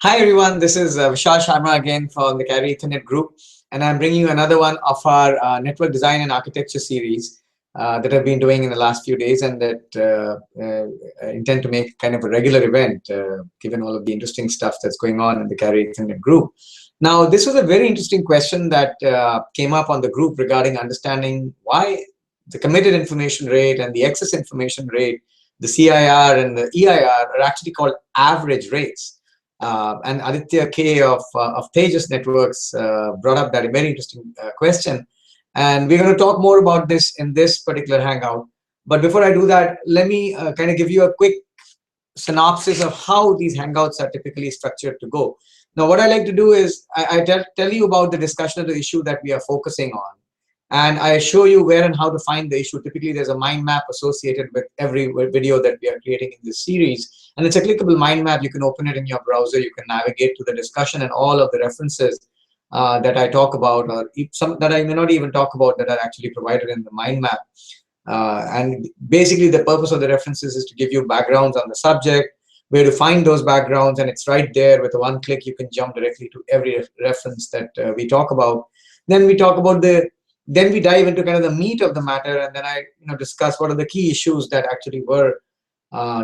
Hi everyone, this is Vishal Sharma again from the Carry Ethernet group, and I'm bringing you another one of our network design and architecture series that I've been doing in the last few days, and that I intend to make kind of a regular event given all of the interesting stuff that's going on in the Carry Ethernet group. Now, this was a very interesting question that came up on the group regarding understanding why the committed information rate and the excess information rate, the CIR and the EIR, are actually called average rates. And Aditya K of Tejas Networks brought up that very interesting question. And we're going to talk more about this in this particular Hangout. But before I do that, let me kind of give you a quick synopsis of how these Hangouts are typically structured to go. Now, what I like to do is I tell you about the discussion of the issue that we are focusing on. And I show you where and how to find the issue. Typically, there's a mind map associated with every video that we are creating in this series. And it's a clickable mind map. You can open it in your browser. You can navigate to the discussion and all of the references that I talk about, or some that I may not even talk about, that are actually provided in the mind map. And basically, the purpose of the references is to give you backgrounds on the subject, where to find those backgrounds. And it's right there with a one click. You can jump directly to every reference that we talk about. Then we talk about then we dive into kind of the meat of the matter, and then I discuss what are the key issues that actually were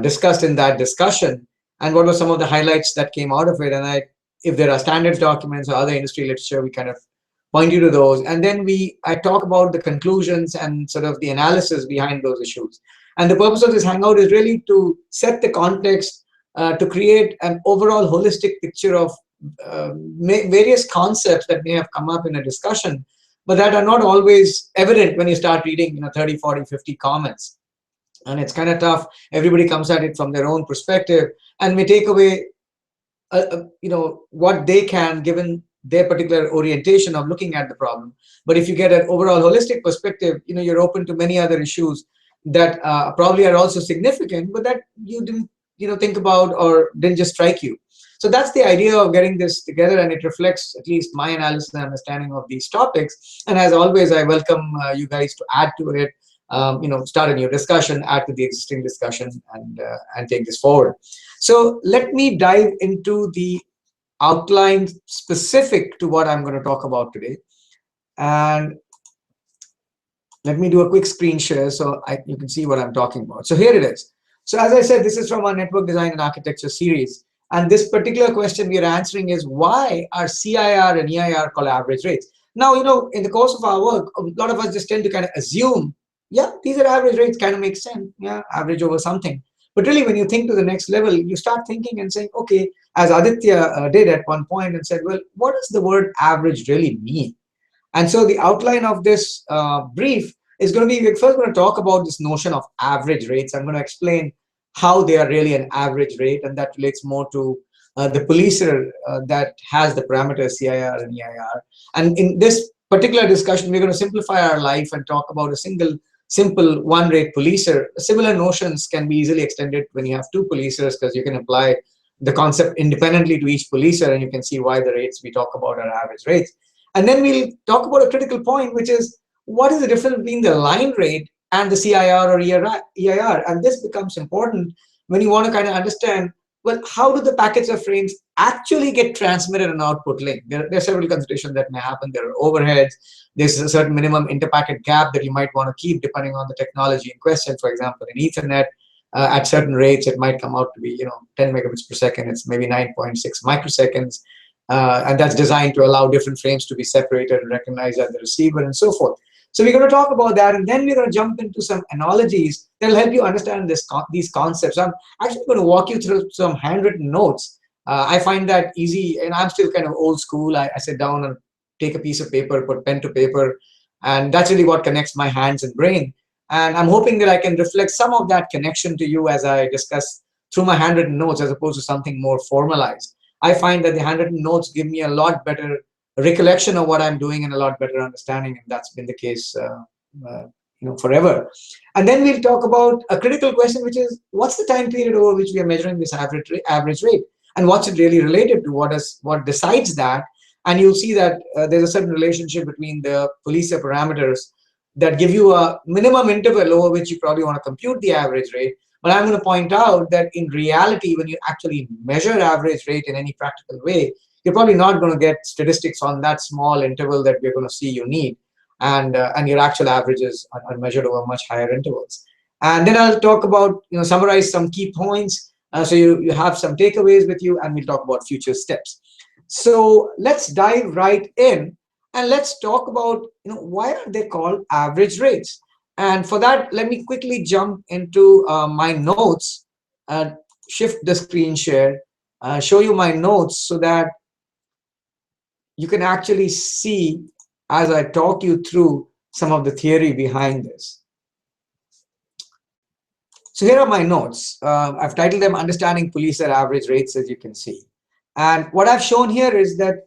discussed in that discussion, and what were some of the highlights that came out of it. And if there are standards documents or other industry literature, we kind of point you to those. And then I talk about the conclusions and sort of the analysis behind those issues. And the purpose of this Hangout is really to set the context, to create an overall holistic picture of various concepts that may have come up in a discussion, but that are not always evident when you start reading 30, 40, 50 comments. And it's kind of tough. Everybody comes at it from their own perspective and may take away what they can, given their particular orientation of looking at the problem. But if you get an overall holistic perspective, you're open to many other issues that probably are also significant, but that you didn't think about or didn't just strike you. So that's the idea of getting this together, and it reflects at least my analysis and understanding of these topics. And as always, I welcome you guys to add to it, start a new discussion, add to the existing discussion, and take this forward. So let me dive into the outline specific to what I'm going to talk about today. And let me do a quick screen share so you can see what I'm talking about. So here it is. So as I said, this is from our network design and architecture series. And this particular question we are answering is, why are CIR and EIR called average rates? Now, in the course of our work, a lot of us just tend to kind of assume, yeah, these are average rates, kind of makes sense. Yeah, average over something. But really, when you think to the next level, you start thinking and saying, okay, as Aditya did at one point and said, well, what does the word average really mean? And so the outline of this brief is going to be, we're first going to talk about this notion of average rates. I'm going to explain how they are really an average rate, and that relates more to the policer that has the parameters CIR and EIR. And in this particular discussion, we're going to simplify our life and talk about a simple one-rate policer. Similar notions can be easily extended when you have two policers, because you can apply the concept independently to each policer, and you can see why the rates we talk about are average rates. And then we'll talk about a critical point, which is, what is the difference between the line rate and the CIR or EIR? And this becomes important when you want to kind of understand, well, how do the packets of frames actually get transmitted an output link? There are several considerations that may happen. There are overheads. There's a certain minimum interpacket gap that you might want to keep depending on the technology in question. For example, in Ethernet, at certain rates, it might come out to be 10 megabits per second. It's maybe 9.6 microseconds. And that's designed to allow different frames to be separated and recognized at the receiver and so forth. So we're going to talk about that, and then we're going to jump into some analogies that will help you understand these concepts. I'm actually going to walk you through some handwritten notes. I find that easy, and I'm still kind of old school. I sit down and take a piece of paper, put pen to paper, and that's really what connects my hands and brain. And I'm hoping that I can reflect some of that connection to you as I discuss through my handwritten notes, as opposed to something more formalized. I find that the handwritten notes give me a lot better recollection of what I'm doing and a lot better understanding, and that's been the case forever. And then we'll talk about a critical question, which is, what's the time period over which we are measuring this average rate, and what's it really related to? What decides that? And you'll see that there's a certain relationship between the policer parameters that give you a minimum interval over which you probably want to compute the average rate, But I'm going to point out that in reality, when you actually measure average rate in any practical way, you're probably not going to get statistics on that small interval that we're going to see you need. And your actual averages are measured over much higher intervals. And then I'll talk about, summarize some key points, so you have some takeaways with you, and we'll talk about future steps. So let's dive right in, and let's talk about, why are they called average rates? And for that, let me quickly jump into my notes, shift the screen share, show you my notes so that you can actually see as I talk you through some of the theory behind this. So here are my notes. I've titled them Understanding Police at Average Rates, as you can see. And what I've shown here is that,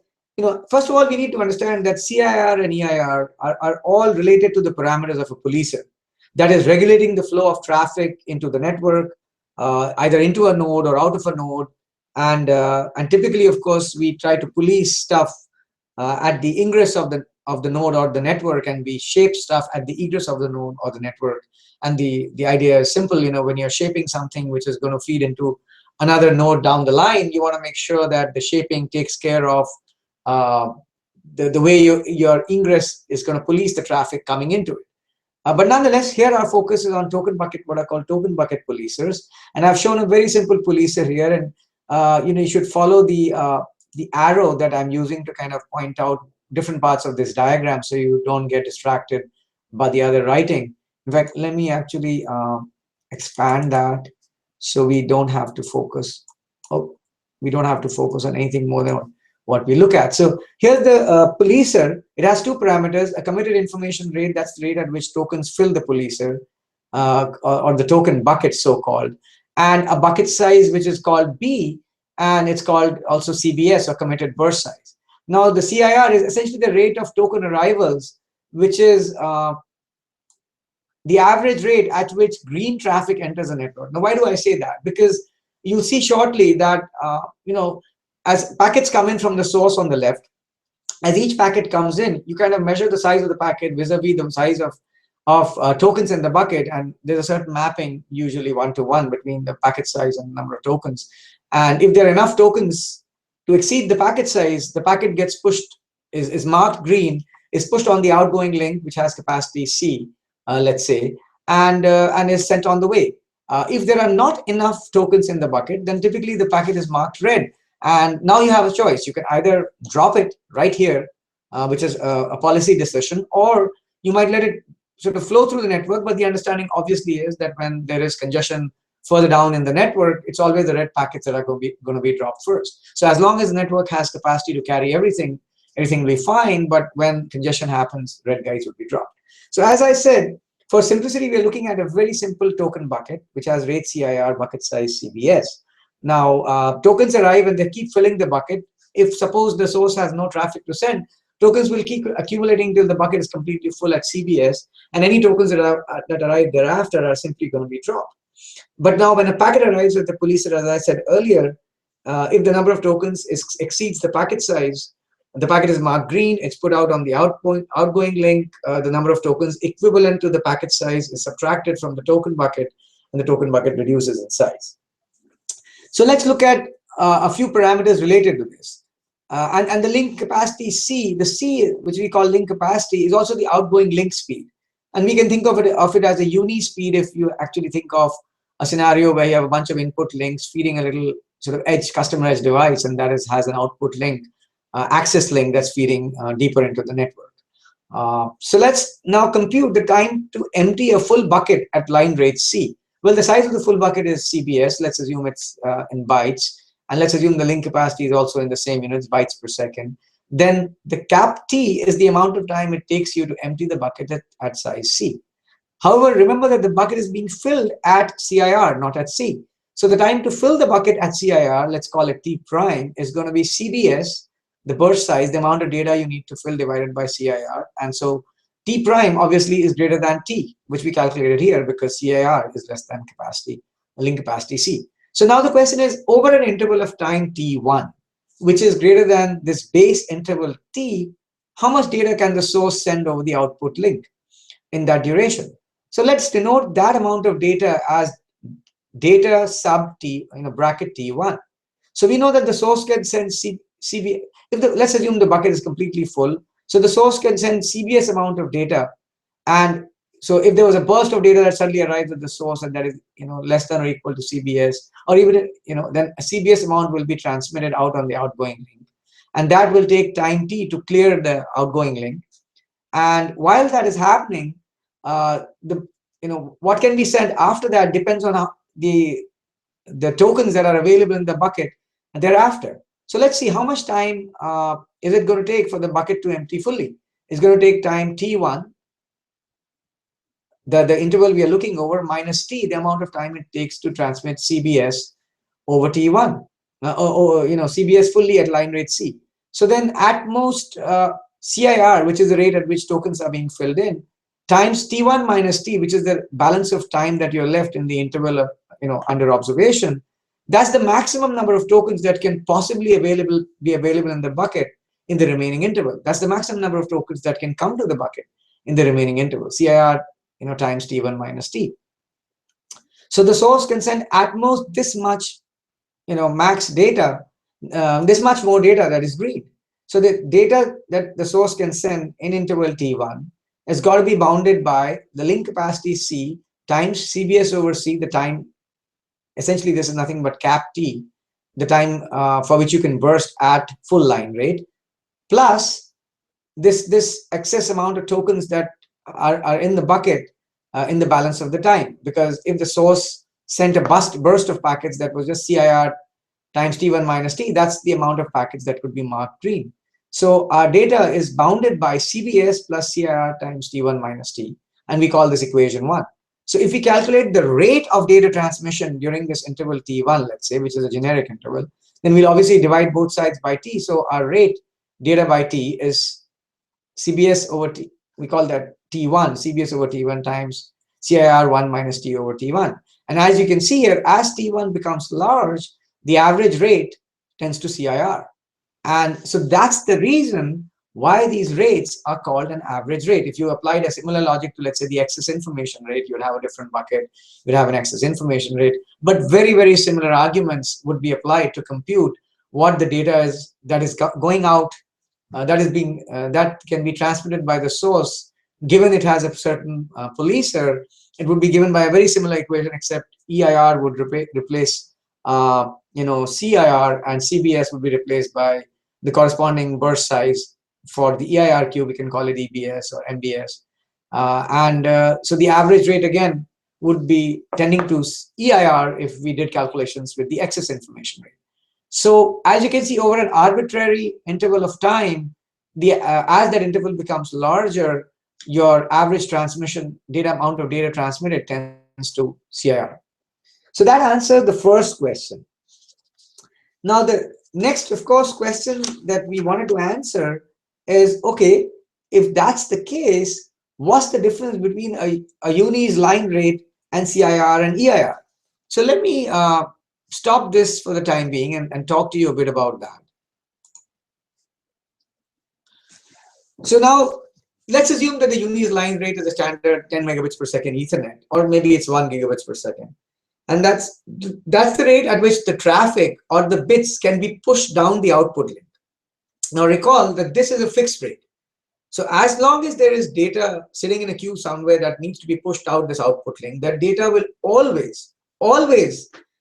first of all, we need to understand that CIR and EIR are all related to the parameters of a policer. That is regulating the flow of traffic into the network, either into a node or out of a node. And typically, of course, we try to police stuff at the ingress of the node or the network, and we shape stuff at the egress of the node or the network. And the idea is simple, when you're shaping something which is going to feed into another node down the line, you want to make sure that the shaping takes care of the way your ingress is going to police the traffic coming into it. But nonetheless, here our focus is on token bucket, what I call token bucket policers. And I've shown a very simple policer here, and you should follow the arrow that I'm using to kind of point out different parts of this diagram so you don't get distracted by the other writing. In fact, let me actually expand that so we don't have to focus. We don't have to focus on anything more than what we look at. So here's the policer. It has two parameters: a committed information rate, that's the rate at which tokens fill the policer, or the token bucket, so-called, and a bucket size, which is called B, and it's called also CBS, or committed burst size. Now, the CIR is essentially the rate of token arrivals, which is the average rate at which green traffic enters a network. Now, why do I say that? Because you'll see shortly that, as packets come in from the source on the left, as each packet comes in, you kind of measure the size of the packet vis-a-vis the size of tokens in the bucket, and there's a certain mapping, usually 1-to-1, between the packet size and the number of tokens. And if there are enough tokens to exceed the packet size, the packet gets pushed, is marked green, is pushed on the outgoing link, which has capacity C, let's say, and is sent on the way. If there are not enough tokens in the bucket, then typically the packet is marked red. And now you have a choice. You can either drop it right here, which is a policy decision, or you might let it sort of flow through the network. But the understanding obviously is that when there is congestion further down in the network, it's always the red packets that are going to be dropped first. So as long as the network has capacity to carry everything will be fine. But when congestion happens, red guys will be dropped. So as I said, for simplicity, we're looking at a very simple token bucket, which has rate CIR, bucket size CBS. Now, tokens arrive and they keep filling the bucket. If suppose the source has no traffic to send, tokens will keep accumulating till the bucket is completely full at CBS, and any tokens that arrive thereafter are simply going to be dropped. But now when a packet arrives at the policer, as I said earlier, if the number of tokens exceeds the packet size, the packet is marked green, it's put out on the outgoing link, the number of tokens equivalent to the packet size is subtracted from the token bucket, and the token bucket reduces in size. So let's look at a few parameters related to this. And the link capacity C, the C, which we call link capacity, is also the outgoing link speed. And we can think of it as a uni-speed if you actually think of a scenario where you have a bunch of input links feeding a little sort of customer edge device, and that has an output link, access link that's feeding deeper into the network. So let's now compute the time to empty a full bucket at line rate C. Well, the size of the full bucket is CBS. Let's assume it's in bytes. And let's assume the link capacity is also in the same units, bytes per second. Then the cap T is the amount of time it takes you to empty the bucket at size C. However, remember that the bucket is being filled at CIR, not at C. So the time to fill the bucket at CIR, let's call it T prime, is going to be CBS, the burst size, the amount of data you need to fill divided by CIR. And so T prime obviously is greater than T, which we calculated here because CIR is less than capacity, link capacity C. So now the question is, over an interval of time T1, which is greater than this base interval T, how much data can the source send over the output link in that duration? So let's denote that amount of data as data sub T, bracket T1. So we know that the source can send CB, let's assume the bucket is completely full. So the source can send CBS amount of data. And so if there was a burst of data that suddenly arrives at the source and that is, less than or equal to CBS, or even, then a CBS amount will be transmitted out on the outgoing link. And that will take time T to clear the outgoing link. And while that is happening, what can be sent after that depends on how the tokens that are available in the bucket thereafter. So let's see how much time is it going to take for the bucket to empty fully. It's going to take time T1, the interval we are looking over, minus T, the amount of time it takes to transmit CBS over T1, CBS fully at line rate C. So then at most CIR, which is the rate at which tokens are being filled in, times T1 minus T, which is the balance of time that you're left in the interval of, under observation. That's the maximum number of tokens that can possibly be available in the bucket in the remaining interval. That's the maximum number of tokens that can come to the bucket in the remaining interval, CIR, times T1 minus T. So the source can send at most this much, max data, this much more data that is green. So the data that the source can send in interval T1 has got to be bounded by the link capacity C times CBS over C, the time. Essentially, this is nothing but cap T, the time for which you can burst at full line rate, plus this excess amount of tokens that are in the bucket in the balance of the time. Because if the source sent a burst of packets that was just CIR times T1 minus T, that's the amount of packets that could be marked green. So our data is bounded by CBS plus CIR times T1 minus T, and we call this equation 1. So if we calculate the rate of data transmission during this interval T1, let's say, which is a generic interval, then we'll obviously divide both sides by T. So our rate, data by T, is CBS over T. We call that T1, CBS over T1 times CIR 1 minus T over T1. And as you can see here, as T1 becomes large, the average rate tends to CIR. And so that's the reason why these rates are called an average rate. If you applied a similar logic to, let's say, the excess information rate, you'd have a different bucket, you'd have an excess information rate. But very, very similar arguments would be applied to compute what the data is that is going out, that can be transmitted by the source, given it has a certain policer. It would be given by a very similar equation, except EIR would replace CIR, and CBS would be replaced by the corresponding burst size. For the EIR cube, we can call it EBS or MBS. So the average rate, again, would be tending to EIR if we did calculations with the excess information rate. So as you can see, over an arbitrary interval of time, as that interval becomes larger, your average transmission amount of data transmitted tends to CIR. So that answers the first question. Now the next, of course, question that we wanted to answer is, okay, if that's the case, what's the difference between a uni's line rate and CIR and EIR? So let me stop this for the time being and talk to you a bit about that. So now let's assume that the uni's line rate is a standard 10 megabits per second Ethernet, or maybe it's 1 gigabits per second. And that's the rate at which the traffic or the bits can be pushed down the output link. Now recall that this is a fixed rate. So as long as there is data sitting in a queue somewhere that needs to be pushed out this output link, that data will always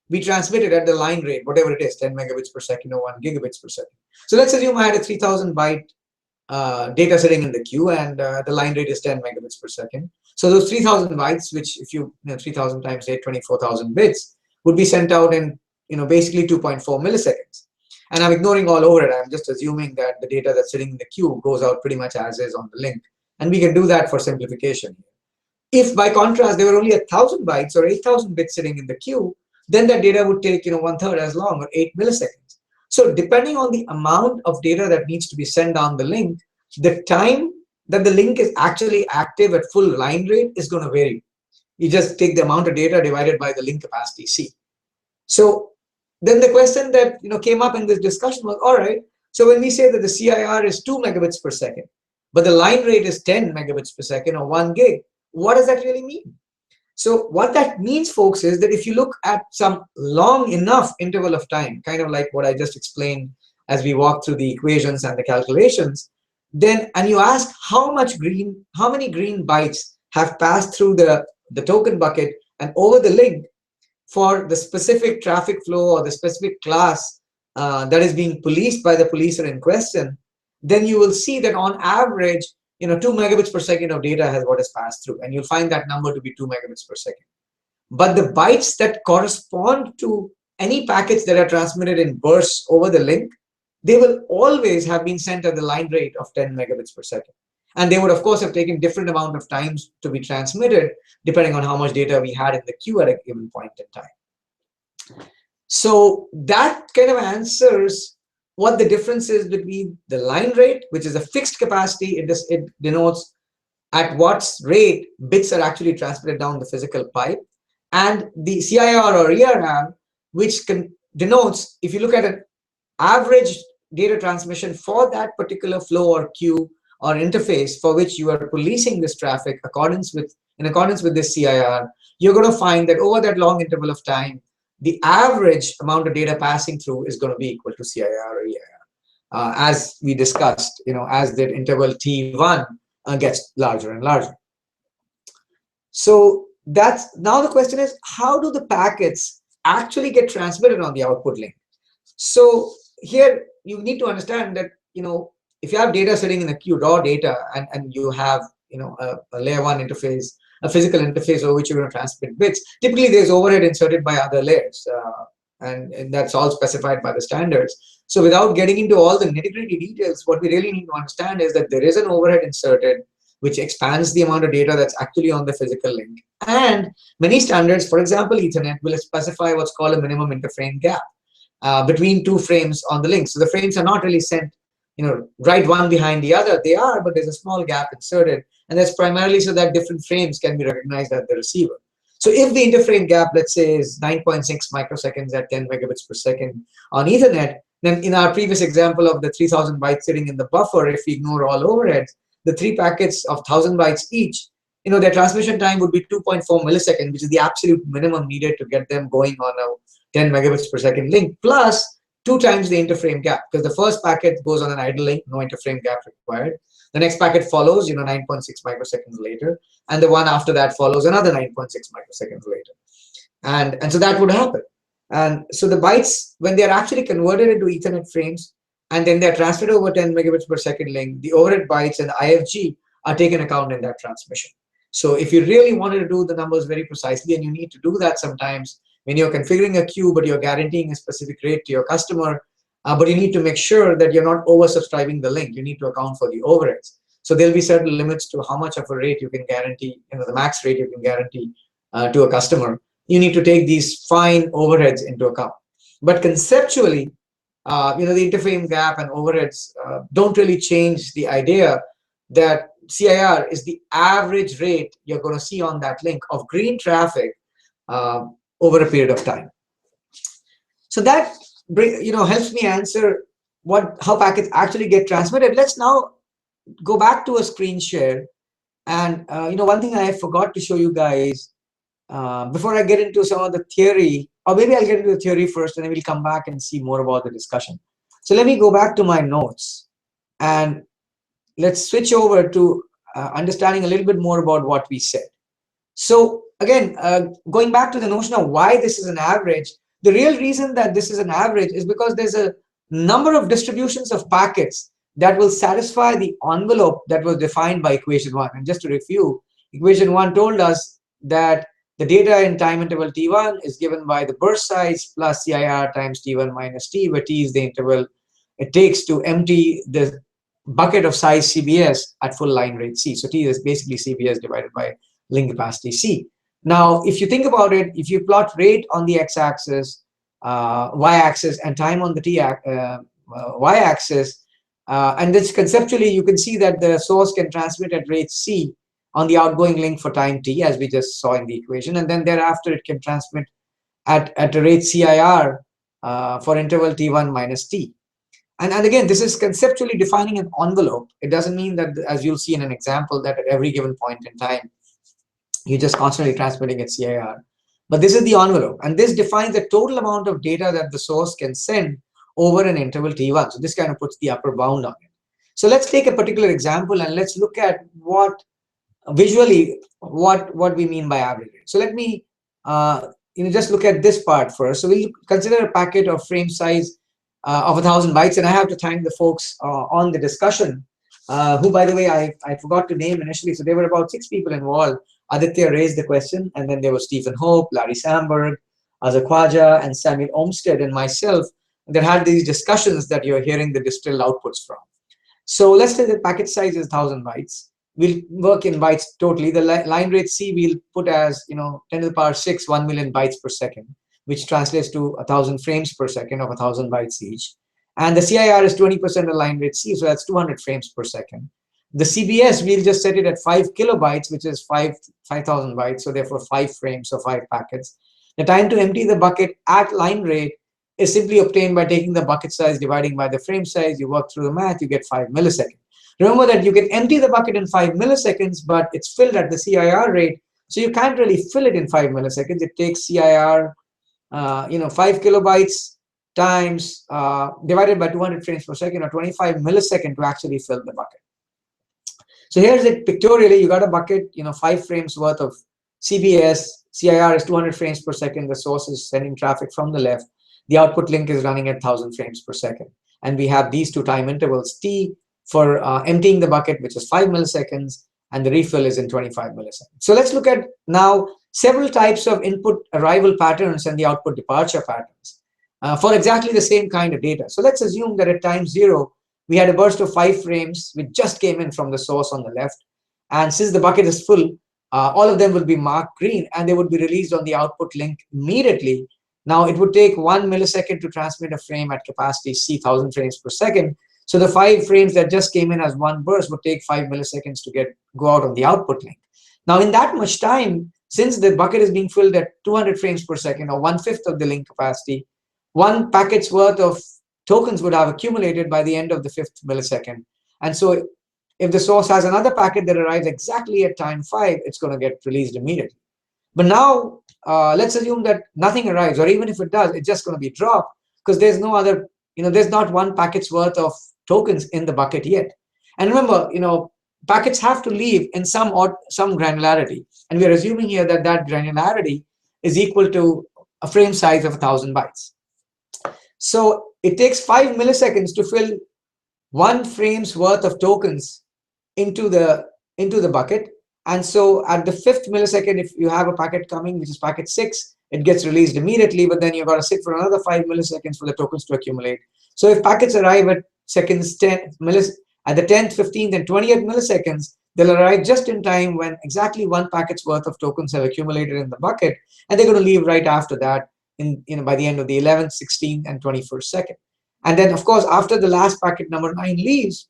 be transmitted at the line rate, whatever it is, 10 megabits per second or 1 gigabits per second. So let's assume I had a 3000 byte data sitting in the queue, and the line rate is 10 megabits per second. So those 3000 bytes, which if 3000 times 8, 24,000 bits, would be sent out in basically 2.4 milliseconds. And I'm ignoring all over it. I'm just assuming that the data that's sitting in the queue goes out pretty much as is on the link. And we can do that for simplification. If by contrast, there were only 1,000 bytes or 8,000 bits sitting in the queue, then that data would take 1/3 as long, or 8 milliseconds. So depending on the amount of data that needs to be sent down the link, the time that the link is actually active at full line rate is going to vary. You just take the amount of data divided by the link capacity C. So then the question that came up in this discussion was, all right, so when we say that the CIR is 2 megabits per second, but the line rate is 10 megabits per second or 1 gig, what does that really mean? So what that means, folks, is that if you look at some long enough interval of time, kind of like what I just explained as we walk through the equations and the calculations, then, and you ask how many green bytes have passed through the token bucket and over the link for the specific traffic flow or the specific class that is being policed by the policer in question, then you will see that on average, 2 megabits per second of data has what has passed through, and you'll find that number to be 2 megabits per second. But the bytes that correspond to any packets that are transmitted in bursts over the link, they will always have been sent at the line rate of 10 megabits per second. And they would, of course, have taken different amount of times to be transmitted, depending on how much data we had in the queue at a given point in time. So that kind of answers what the difference is between the line rate, which is a fixed capacity. It denotes at what rate bits are actually transmitted down the physical pipe, and the CIR or EIR, which denotes, if you look at an average data transmission for that particular flow or queue or interface for which you are policing this traffic in accordance with this CIR, you're going to find that over that long interval of time, the average amount of data passing through is going to be equal to CIR or EIR. As we discussed, as the interval T1 gets larger and larger. So now the question is, how do the packets actually get transmitted on the output link? So here you need to understand that, if you have data sitting in a queue, raw data, and you have, a layer 1 interface, a physical interface over which you're going to transmit bits, typically there's overhead inserted by other layers, and that's all specified by the standards. So without getting into all the nitty-gritty details, what we really need to understand is that there is an overhead inserted which expands the amount of data that's actually on the physical link. And many standards, for example, Ethernet, will specify what's called a minimum interframe gap between two frames on the link. So the frames are not really sent, right one behind the other. They are, but there's a small gap inserted. And that's primarily so that different frames can be recognized at the receiver. So if the interframe gap, let's say, is 9.6 microseconds at 10 megabits per second on Ethernet, then in our previous example of the 3,000 bytes sitting in the buffer, if we ignore all overheads, the 3 packets of 1,000 bytes each, their transmission time would be 2.4 milliseconds, which is the absolute minimum needed to get them going on a 10 megabits per second link, plus 2 times the interframe gap, because the first packet goes on an idle link, no interframe gap required. The next packet follows, 9.6 microseconds later, and the one after that follows another 9.6 microseconds later. And so that would happen. And so the bytes, when they're actually converted into Ethernet frames, and then they're transmitted over 10 megabits per second link, the overhead bytes and the IFG are taken account in that transmission. So if you really wanted to do the numbers very precisely, and you need to do that sometimes when you're configuring a queue, but you're guaranteeing a specific rate to your customer, but you need to make sure that you're not oversubscribing the link. You need to account for the overheads. So there'll be certain limits to how much of a rate you can guarantee, the max rate you can guarantee to a customer. You need to take these fine overheads into account. But conceptually, the interframe gap and overheads don't really change the idea that CIR is the average rate you're going to see on that link of green traffic over a period of time. So that helps me answer how packets actually get transmitted. Let's now go back to a screen share. And one thing I forgot to show you guys before I get into some of the theory, or maybe I'll get into the theory first, and then we'll come back and see more about the discussion. So let me go back to my notes, and let's switch over to understanding a little bit more about what we said. So again, going back to the notion of why this is an average, the real reason that this is an average is because there's a number of distributions of packets that will satisfy the envelope that was defined by equation 1. And just to review, equation 1 told us that the data in time interval T1 is given by the burst size plus CIR times T1 minus T, where T is the interval it takes to empty the bucket of size CBS at full line rate C. So T is basically CBS divided by link capacity C. Now, if you think about it, if you plot rate on the x-axis, y-axis, and time on the y-axis, and this conceptually, you can see that the source can transmit at rate C on the outgoing link for time t, as we just saw in the equation, and then thereafter it can transmit at a rate CIR for interval t1 minus t. And again, this is conceptually defining an envelope. It doesn't mean that, as you'll see in an example, that at every given point in time, You're just constantly transmitting at CIR. But this is the envelope, and this defines the total amount of data that the source can send over an interval T1. So this kind of puts the upper bound on it. So let's take a particular example and let's look at what visually what we mean by average rate. So let me just look at this part first. So we'll consider a packet of frame size of 1,000 bytes, and I have to thank the folks on the discussion, who, by the way, I forgot to name initially. So there were about 6 people involved. Aditya raised the question, and then there was Stephen Hope, Larry Sandberg, Azar Khwaja, and Samuel Olmsted, and myself that had these discussions that you're hearing the distilled outputs from. So let's say the packet size is 1,000 bytes. We'll work in bytes totally. The line rate C we'll put as 10 to the power 6, 1 million bytes per second, which translates to 1,000 frames per second of 1,000 bytes each. And the CIR is 20% of line rate C, so that's 200 frames per second. The CBS, we'll just set it at 5 kilobytes, which is 5,000 bytes, so therefore 5 frames or 5 packets. The time to empty the bucket at line rate is simply obtained by taking the bucket size, dividing by the frame size. You work through the math, you get 5 milliseconds. Remember that you can empty the bucket in 5 milliseconds, but it's filled at the CIR rate, so you can't really fill it in 5 milliseconds. It takes CIR, 5 kilobytes times divided by 200 frames per second, or 25 milliseconds to actually fill the bucket. So here's it pictorially. You got a bucket, 5 frames worth of CBS. CIR is 200 frames per second. The source is sending traffic from the left. The output link is running at 1,000 frames per second. And we have these 2 time intervals, T for emptying the bucket, which is 5 milliseconds, and the refill is in 25 milliseconds. So let's look at now several types of input arrival patterns and the output departure patterns for exactly the same kind of data. So let's assume that at time 0, we had a burst of 5 frames which just came in from the source on the left. And since the bucket is full, all of them will be marked green, and they would be released on the output link immediately. Now, it would take 1 millisecond to transmit a frame at capacity C, 1,000 frames per second. So the 5 frames that just came in as one burst would take 5 milliseconds to go out on the output link. Now, in that much time, since the bucket is being filled at 200 frames per second, or 1/5 of the link capacity, 1 packet's worth of tokens would have accumulated by the end of the 5th millisecond. And so if the source has another packet that arrives exactly at time 5, it's going to get released immediately. But now, let's assume that nothing arrives, or even if it does, it's just going to be dropped, because there's no other, there's not 1 packet's worth of tokens in the bucket yet. And remember, packets have to leave in some granularity. And we're assuming here that that granularity is equal to a frame size of 1,000 bytes. So it takes 5 milliseconds to fill 1 frame's worth of tokens into the bucket. And so at the 5th millisecond, if you have a packet coming, which is packet 6, it gets released immediately, but then you've got to sit for another 5 milliseconds for the tokens to accumulate. So if packets arrive at at the 10th, 15th, and 20th milliseconds, they'll arrive just in time when exactly 1 packet's worth of tokens have accumulated in the bucket, and they're going to leave right after that by the end of the 11th, 16th, and 21st second. And then, of course, after the last packet number 9 leaves,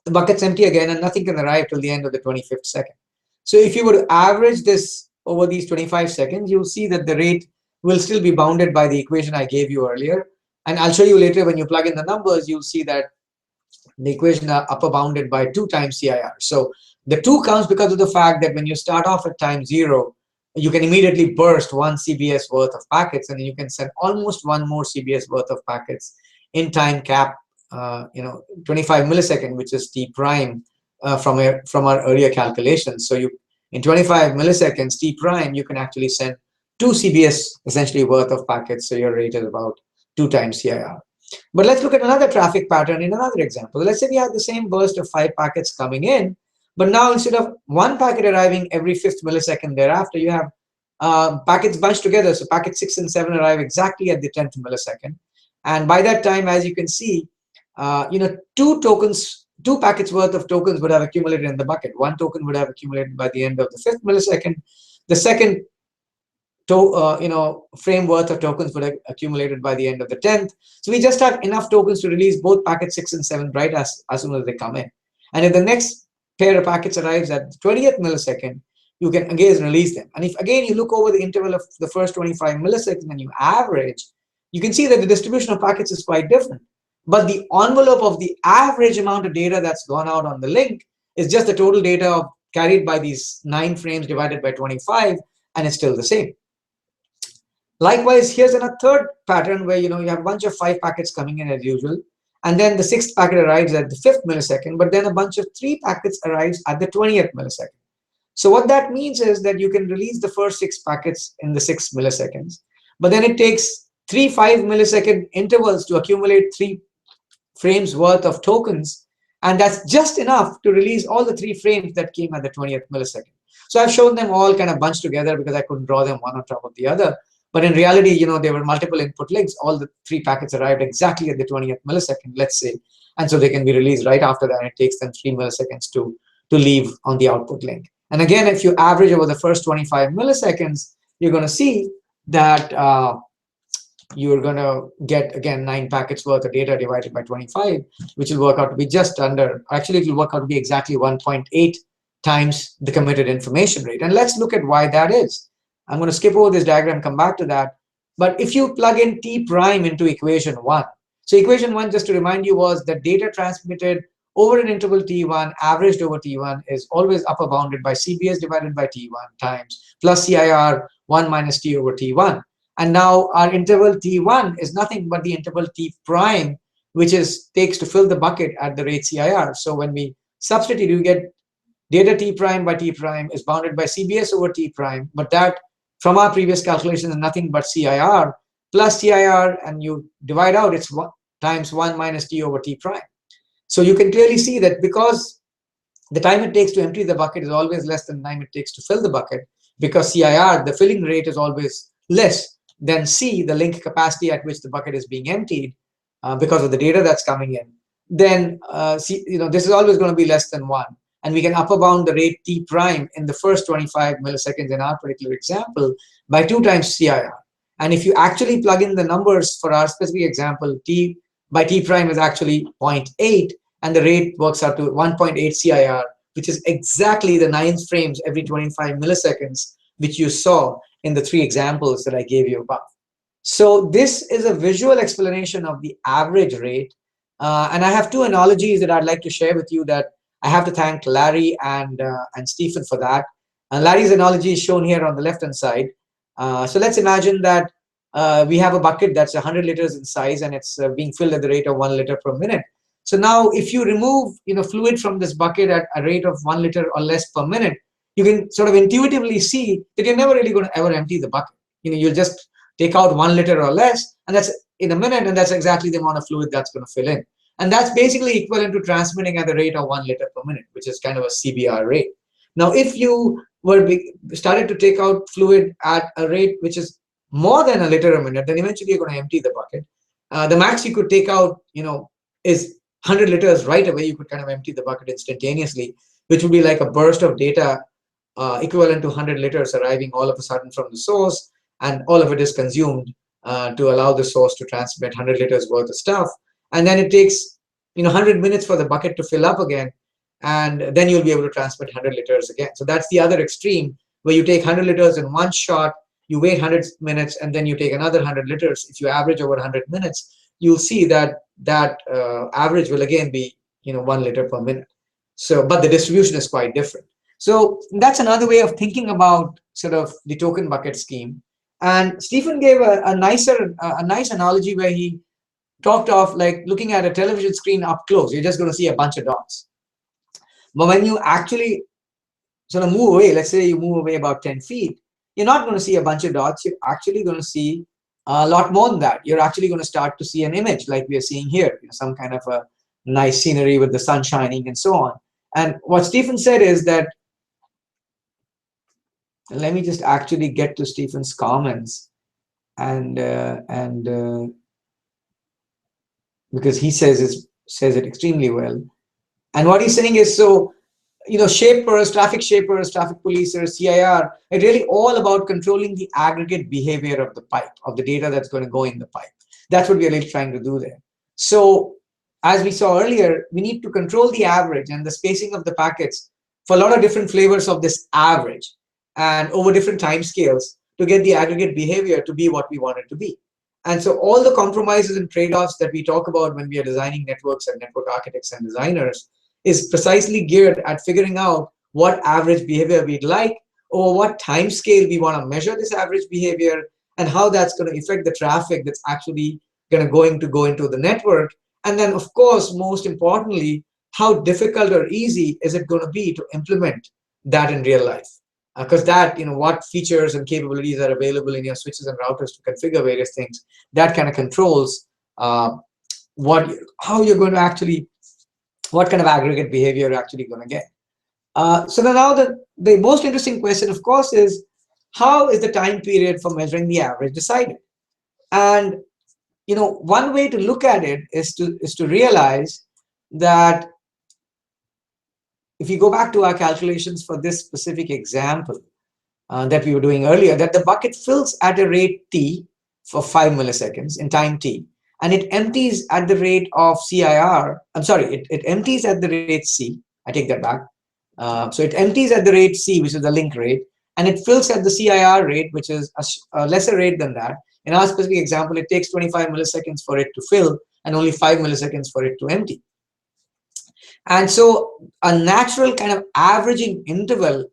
the bucket's empty again, and nothing can arrive till the end of the 25th second. So if you were to average this over these 25 seconds, you'll see that the rate will still be bounded by the equation I gave you earlier. And I'll show you later when you plug in the numbers, you'll see that the equation are upper bounded by 2 times CIR. So the 2 comes because of the fact that when you start off at time 0, you can immediately burst 1 CBS worth of packets, and then you can send almost 1 more CBS worth of packets in time cap, 25 millisecond, which is T prime from our earlier calculations. So in 25 milliseconds T prime, you can actually send 2 CBS essentially worth of packets. So your rate is about 2 times CIR. But let's look at another traffic pattern in another example. Let's say we have the same burst of 5 packets coming in, but now instead of 1 packet arriving every 5th millisecond thereafter, you have packets bunched together. So packets 6 and 7 arrive exactly at the 10th millisecond. And by that time, as you can see, 2 packets worth of tokens would have accumulated in the bucket. 1 token would have accumulated by the end of the 5th millisecond. The second frame worth of tokens would have accumulated by the end of the 10th. So we just have enough tokens to release both packets 6 and 7 right as soon as they come in. And if the next pair of packets arrives at the 20th millisecond, you can again release them. And if again you look over the interval of the first 25 milliseconds and you average, you can see that the distribution of packets is quite different. But the envelope of the average amount of data that's gone out on the link is just the total data of carried by these 9 frames divided by 25, and it's still the same. Likewise, here's a third pattern where you have a bunch of 5 packets coming in as usual, and then the 6th packet arrives at the 5th millisecond, but then a bunch of 3 packets arrives at the 20th millisecond. So what that means is that you can release the first 6 packets in the 6 milliseconds, but then it takes 3 5-millisecond intervals to accumulate 3 frames worth of tokens, and that's just enough to release all the 3 frames that came at the 20th millisecond. So I've shown them all kind of bunched together because I couldn't draw them one on top of the other. But in reality, there were multiple input links. All the 3 packets arrived exactly at the 20th millisecond, let's say. And so they can be released right after that. It takes them 3 milliseconds to leave on the output link. And again, if you average over the first 25 milliseconds, you're going to see that you're going to get, again, 9 packets worth of data divided by 25, which will work out to be just under, actually, it will work out to be exactly 1.8 times the committed information rate. And let's look at why that is. I'm going to skip over this diagram, come back to that. But if you plug in T prime into equation 1, so equation 1, just to remind you, was that data transmitted over an interval T1, averaged over T1, is always upper bounded by CBS divided by T1 times plus CIR 1 minus T over T1. And now our interval T1 is nothing but the interval T prime, which takes to fill the bucket at the rate CIR. So when we substitute, you get data T prime by T prime is bounded by CBS over T prime, but that from our previous calculation is nothing but CIR plus CIR, and you divide out, it's 1 times 1 minus T over T prime. So you can clearly see that because the time it takes to empty the bucket is always less than the time it takes to fill the bucket, because CIR, the filling rate, is always less than C, the link capacity at which the bucket is being emptied, because of the data that's coming in, then this is always going to be less than 1. And we can upper bound the rate T prime in the first 25 milliseconds in our particular example by 2 times CIR. And if you actually plug in the numbers for our specific example, T by T prime is actually 0.8, and the rate works out to 1.8 CIR, which is exactly the 9 frames every 25 milliseconds, which you saw in the 3 examples that I gave you above. So this is a visual explanation of the average rate. And I have 2 analogies that I'd like to share with you that I have to thank Larry and Stephen for that. Larry's analogy is shown here on the left-hand side. So let's imagine that we have a bucket that's 100 liters in size, and it's being filled at the rate of 1 liter per minute. So now if you remove fluid from this bucket at a rate of 1 liter or less per minute, you can sort of intuitively see that you're never really going to ever empty the bucket. You'll just take out 1 liter or less, and that's in a minute, and that's exactly the amount of fluid that's going to fill in. And that's basically equivalent to transmitting at the rate of 1 liter per minute, which is kind of a CBR rate. Now, if you started to take out fluid at a rate which is more than a liter a minute, then eventually you're going to empty the bucket. The max you could take out, is 100 liters right away. You could kind of empty the bucket instantaneously, which would be like a burst of data equivalent to 100 liters arriving all of a sudden from the source, and all of it is consumed to allow the source to transmit 100 liters worth of stuff. And then it takes 100 minutes for the bucket to fill up again, and then you'll be able to transmit 100 liters again. So that's the other extreme, where you take 100 liters in one shot, you wait 100 minutes, and then you take another 100 liters. If you average over 100 minutes, you'll see that average will again be 1 liter per minute. So, but the distribution is quite different. So that's another way of thinking about sort of the token bucket scheme. And Stephen gave a nice analogy where he talked of like looking at a television screen up close. You're just going to see a bunch of dots. But when you actually sort of move away, let's say you move away about 10 feet, you're not going to see a bunch of dots. You're actually going to see a lot more than that. You're actually going to start to see an image like we are seeing here, some kind of a nice scenery with the sun shining and so on. And what Stephen said is that, let me just actually get to Stephen's comments, and because he says it extremely well. And what he's saying is, so shapers, traffic policers, CIR, it's really all about controlling the aggregate behavior of the pipe, of the data that's going to go in the pipe. That's what we're really trying to do there. So as we saw earlier, we need to control the average and the spacing of the packets for a lot of different flavors of this average and over different time scales to get the aggregate behavior to be what we want it to be. And so all the compromises and trade-offs that we talk about when we are designing networks and network architects and designers is precisely geared at figuring out what average behavior we'd like, or what time scale we want to measure this average behavior, and how that's going to affect the traffic that's actually going to go into the network. And then, of course, most importantly, how difficult or easy is it going to be to implement that in real life? Because that, what features and capabilities are available in your switches and routers to configure various things, that kind of controls how you're going to actually, what kind of aggregate behavior you're actually going to get. So now the most interesting question, of course, is how is the time period for measuring the average decided? And one way to look at it is to realize that if you go back to our calculations for this specific example that we were doing earlier, that the bucket fills at a rate t for 5 milliseconds in time t, and it empties at the rate of CIR. I'm sorry, it empties at the rate c. I take that back. So it empties at the rate c, which is the link rate, and it fills at the CIR rate, which is a lesser rate than that. In our specific example, it takes 25 milliseconds for it to fill and only 5 milliseconds for it to empty. And so a natural kind of averaging interval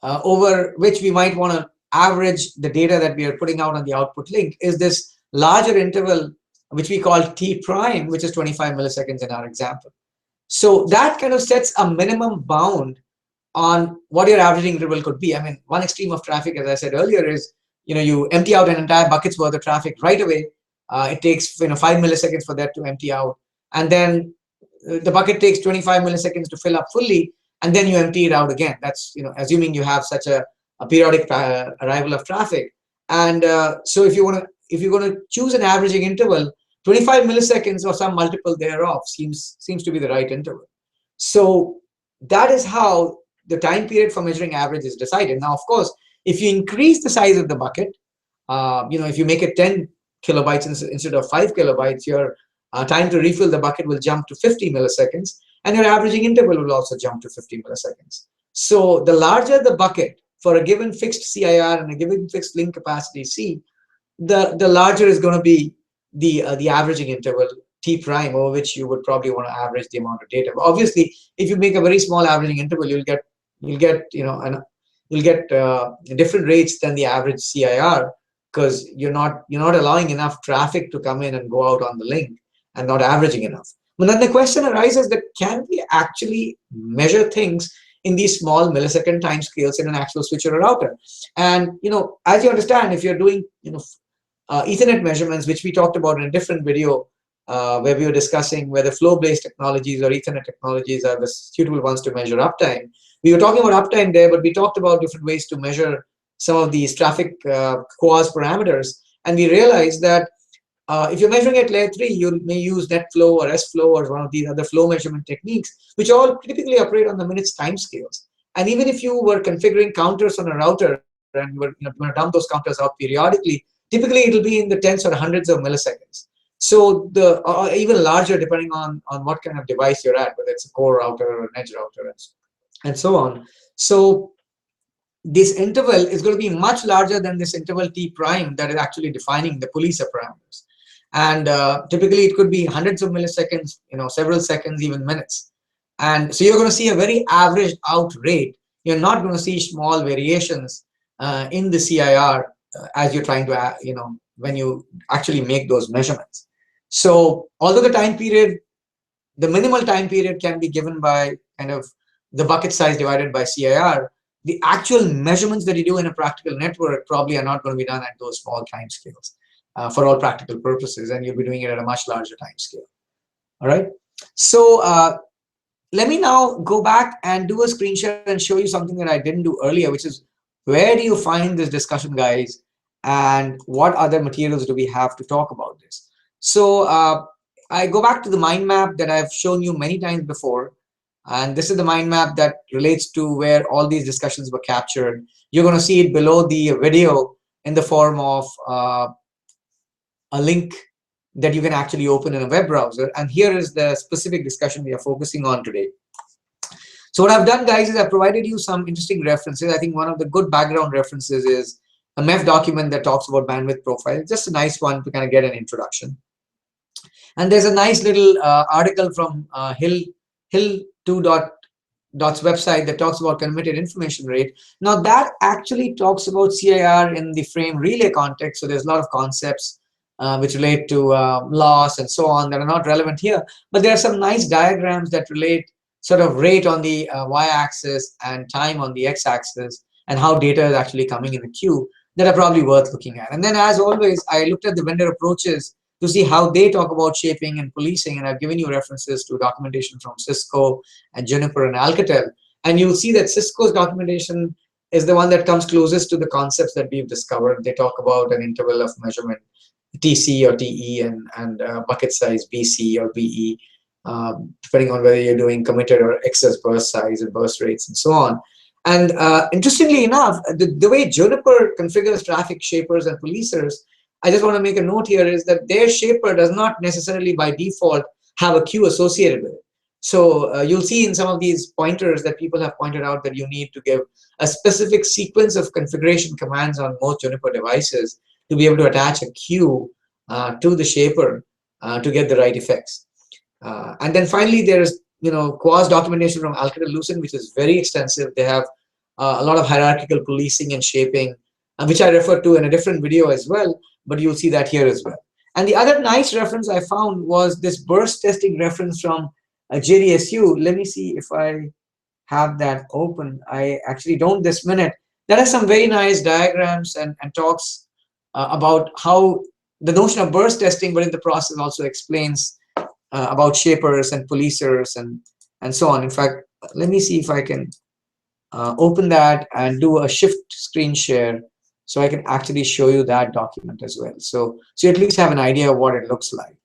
over which we might want to average the data that we are putting out on the output link is this larger interval, which we call t prime, which is 25 milliseconds in our example. So that kind of sets a minimum bound on what your averaging interval could be. I mean, one extreme of traffic, as I said earlier, is you empty out an entire bucket's worth of traffic right away. It takes 5 milliseconds for that to empty out, and then the bucket takes 25 milliseconds to fill up fully, and then you empty it out again. That's assuming you have such a periodic arrival of traffic. And so if you're going to choose an averaging interval, 25 milliseconds or some multiple thereof seems to be the right interval. So that is how the time period for measuring average is decided. Now, of course, if you increase the size of the bucket, if you make it 10 kilobytes instead of 5 kilobytes, your time to refill the bucket will jump to 50 milliseconds, and your averaging interval will also jump to 50 milliseconds. So the larger the bucket for a given fixed CIR and a given fixed link capacity C, the larger is going to be the averaging interval t prime, over which you would probably want to average the amount of data. But obviously, if you make a very small averaging interval, you'll get different rates than the average CIR, because you're not allowing enough traffic to come in and go out on the link, and not averaging enough. But then the question arises that can we actually measure things in these small millisecond time scales in an actual switch or a router? And as you understand, if you're doing Ethernet measurements, which we talked about in a different video where we were discussing whether flow-based technologies or Ethernet technologies are the suitable ones to measure uptime. We were talking about uptime there, but we talked about different ways to measure some of these traffic coarse parameters, and we realized that if you're measuring at layer 3, you may use net flow or S flow or one of these other flow measurement techniques, which all typically operate on the minutes time scales. And even if you were configuring counters on a router and you were going to dump those counters out periodically, typically it'll be in the tens or hundreds of milliseconds. So even larger, depending on what kind of device you're at, whether it's a core router or an edge router and so on. So this interval is going to be much larger than this interval t prime that is actually defining the police parameters. And typically it could be hundreds of milliseconds, several seconds, even minutes. And so you're going to see a very averaged out rate. You're not going to see small variations in the CIR as you're trying to, when you actually make those measurements. So although the minimal time period can be given by kind of the bucket size divided by CIR, the actual measurements that you do in a practical network probably are not going to be done at those small time scales for all practical purposes, and you'll be doing it at a much larger time scale. All right. So let me now go back and do a screen share and show you something that I didn't do earlier, which is where do you find this discussion, guys, and what other materials do we have to talk about this? So I go back to the mind map that I've shown you many times before. And this is the mind map that relates to where all these discussions were captured. You're going to see it below the video in the form of a link that you can actually open in a web browser. And here is the specific discussion we are focusing on today. So what I've done, guys, is I've provided you some interesting references. I think one of the good background references is a MEF document that talks about bandwidth profile. Just a nice one to kind of get an introduction. And there's a nice little article from Hill 2.0 dot's website that talks about committed information rate. Now that actually talks about CIR in the frame relay context. So there's a lot of concepts which relate to loss and so on that are not relevant here. But there are some nice diagrams that relate sort of rate on the y-axis and time on the x-axis, and how data is actually coming in the queue, that are probably worth looking at. And then, as always, I looked at the vendor approaches to see how they talk about shaping and policing, and I've given you references to documentation from Cisco and Juniper and Alcatel. And you'll see that Cisco's documentation is the one that comes closest to the concepts that we've discovered. They talk about an interval of measurement, TC or TE, and bucket size, BC or BE, depending on whether you're doing committed or excess burst size and burst rates and so on. And interestingly enough, the way Juniper configures traffic shapers and policers, I just want to make a note here, is that their shaper does not necessarily by default have a queue associated with it. So you'll see in some of these pointers that people have pointed out that you need to give a specific sequence of configuration commands on most Juniper devices to be able to attach a queue to the shaper to get the right effects. And then finally, there's Quaz documentation from Alcatel-Lucent, which is very extensive. They have a lot of hierarchical policing and shaping, which I referred to in a different video as well, but you'll see that here as well. And the other nice reference I found was this burst testing reference from JDSU. Let me see if I have that open. I actually don't this minute. That has some very nice diagrams and talks about how the notion of burst testing, but in the process also explains about shapers and policers and so on. In fact, let me see if I can open that and do a shift screen share so I can actually show you that document as well. So you at least have an idea of what it looks like.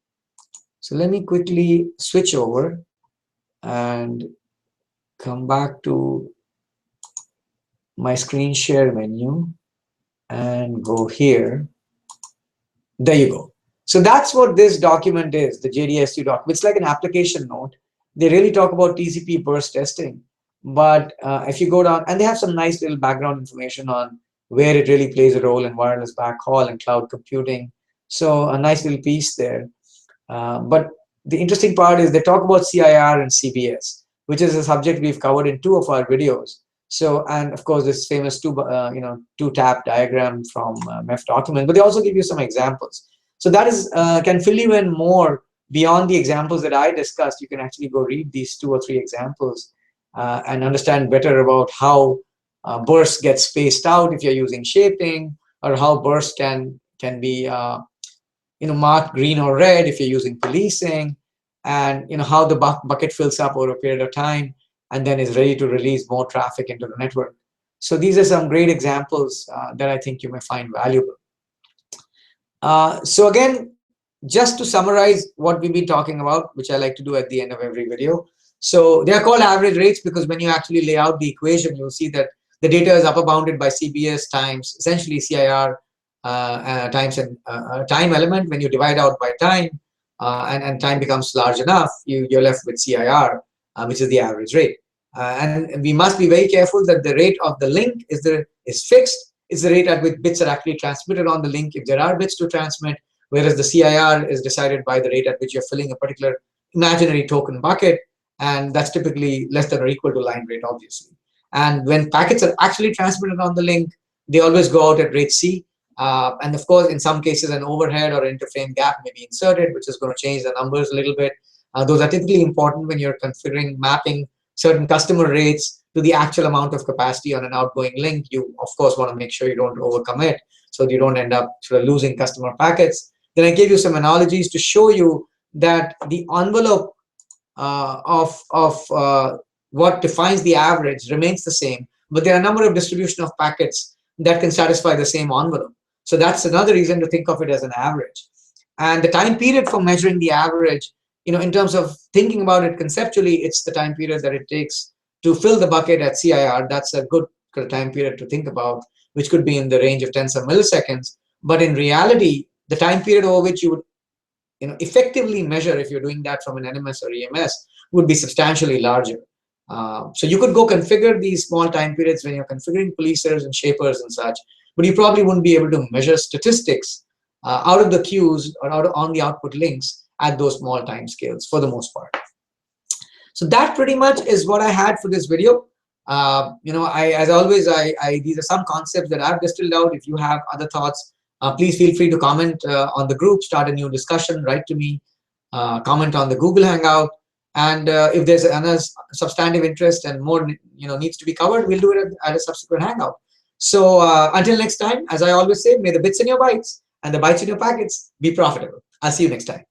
So let me quickly switch over and come back to my screen share menu and go here. There you go. So that's what this document is, the JDSU document. It's like an application note. They really talk about TCP burst testing. But if you go down, and they have some nice little background information on where it really plays a role in wireless backhaul and cloud computing. So a nice little piece there. But the interesting part is they talk about CIR and CBS, which is a subject we've covered in 2 of our videos. So, and of course, this famous two-tap diagram from MEF document, but they also give you some examples. So that is can fill you in more beyond the examples that I discussed. You can actually go read these 2 or 3 examples and understand better about how bursts get spaced out if you're using shaping, or how bursts can be marked green or red if you're using policing, and how the bucket fills up over a period of time and then is ready to release more traffic into the network. So these are some great examples that I think you may find valuable. So again, just to summarize what we've been talking about, which I like to do at the end of every video. So they are called average rates because when you actually lay out the equation, you'll see that the data is upper bounded by CBS times essentially CIR times a time element. When you divide out by time and time becomes large enough, you're left with CIR, which is the average rate. And we must be very careful that the rate of the link is fixed. It's the rate at which bits are actually transmitted on the link if there are bits to transmit, whereas the CIR is decided by the rate at which you're filling a particular imaginary token bucket, and that's typically less than or equal to line rate, obviously. And when packets are actually transmitted on the link, they always go out at rate C. And of course, in some cases, an overhead or interframe gap may be inserted, which is going to change the numbers a little bit. Those are typically important when you're configuring mapping certain customer rates to the actual amount of capacity on an outgoing link. You, of course, want to make sure you don't overcommit so that you don't end up sort of losing customer packets. Then I gave you some analogies to show you that the envelope of what defines the average remains the same, but there are a number of distribution of packets that can satisfy the same envelope. So that's another reason to think of it as an average. And the time period for measuring the average, in terms of thinking about it conceptually, it's the time period that it takes to fill the bucket at CIR. That's a good time period to think about, which could be in the range of tens of milliseconds. But in reality, the time period over which you would effectively measure, if you're doing that from an NMS or EMS, would be substantially larger. So you could go configure these small time periods when you're configuring policers and shapers and such, but you probably wouldn't be able to measure statistics out of the queues or on the output links at those small time scales for the most part. So that pretty much is what I had for this video. As always, these are some concepts that I've distilled out. If you have other thoughts, please feel free to comment on the group, start a new discussion, write to me, comment on the Google Hangout. And if there's another substantive interest and more needs to be covered, we'll do it at a subsequent Hangout. So until next time, as I always say, may the bits in your bytes and the bytes in your packets be profitable. I'll see you next time.